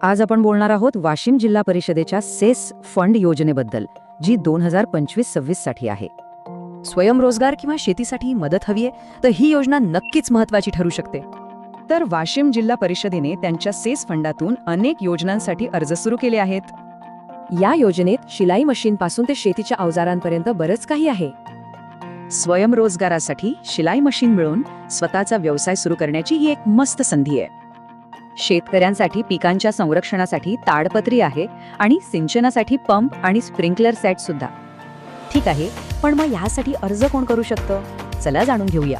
आज आपण बोलणार आहोत वाशिम जिल्हा परिषदेच्या सेस फंड योजनेबद्दल, जी 2025-26 साठी आहे. स्वयंरोजगार किंवा शेतीसाठी मदत हवी आहे तर ही योजना नक्कीच महत्त्वाची ठरू शकते. तर वाशिम जिल्हा परिषदेने त्यांच्या सेस फंडातून अनेक योजनांसाठी अर्ज सुरू केले आहेत. या योजनेत शिलाई मशीनपासून ते शेतीच्या अवजारांपर्यंत बरंच काही आहे. स्वयंरोजगारासाठी शिलाई मशीन मिळून स्वतःचा व्यवसाय सुरू करण्याची ही एक मस्त संधी आहे. शेतकऱ्यांसाठी पिकांच्या संरक्षणासाठी ताडपत्री आहे आणि सिंचनासाठी पंप आणि स्प्रिंकलर सेट सुद्धा. ठीक आहे, पण मग यासाठी अर्ज कोण करू शकतं? चला जाणून घेऊया.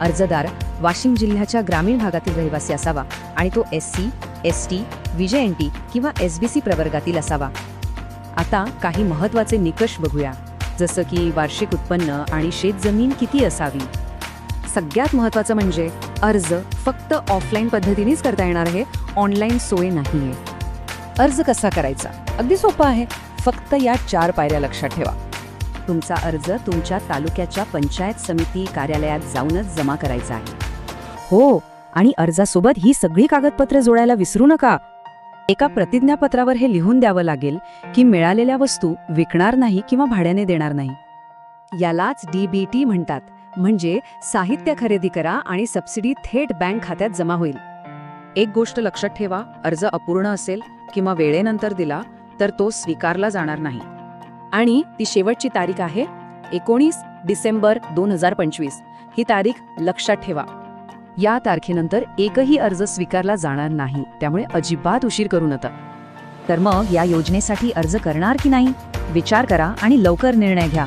अर्जदार वाशिम जिल्ह्याच्या ग्रामीण भागातील रहिवासी असावा आणि तो SC, ST, VJNT किंवा SBC प्रवर्गातील असावा. आता काही महत्त्वाचे निकष बघूया, जसं की वार्षिक उत्पन्न आणि शेतजमीन किती असावी. सगळ्यात महत्त्वाचं म्हणजे अर्ज फक्त ऑफलाईन पद्धतीनेच करता येणार आहे, ऑनलाईन सोय नाहीये. अर्ज कसा करायचा? अगदी सोपं आहे. फक्त या 4 पायऱ्या लक्षात ठेवा. तुमचा अर्ज तुमच्या तालुक्याच्या पंचायत समिती कार्यालयात जाऊनच जमा करायचा आहे. हो, आणि अर्जासोबत ही सगळी कागदपत्रे जोडायला विसरू नका. एका प्रतिज्ञापत्रावर हे लिहून द्यावं लागेल की मिळालेल्या वस्तू विकणार नाही किंवा भाड्याने देणार नाही. यालाच DBT म्हणतात, म्हणजे साहित्य खरेदी करा आणि सबसिडी थेट बँक खात्यात जमा होईल. एक गोष्ट लक्षात ठेवा, अर्ज अपूर्ण असेल किंवा वेळेनंतर दिला तर तो स्वीकारला जाणार नाही. आणि ती शेवटची तारीख आहे 19 डिसेंबर 2025. ही तारीख लक्षात ठेवा. या तारखेनंतर एकही अर्ज स्वीकारला जाणार नाही, त्यामुळे अजिबात उशीर करू नका. तर मग या योजनेसाठी अर्ज करणार की नाही, विचार करा आणि लवकर निर्णय घ्या.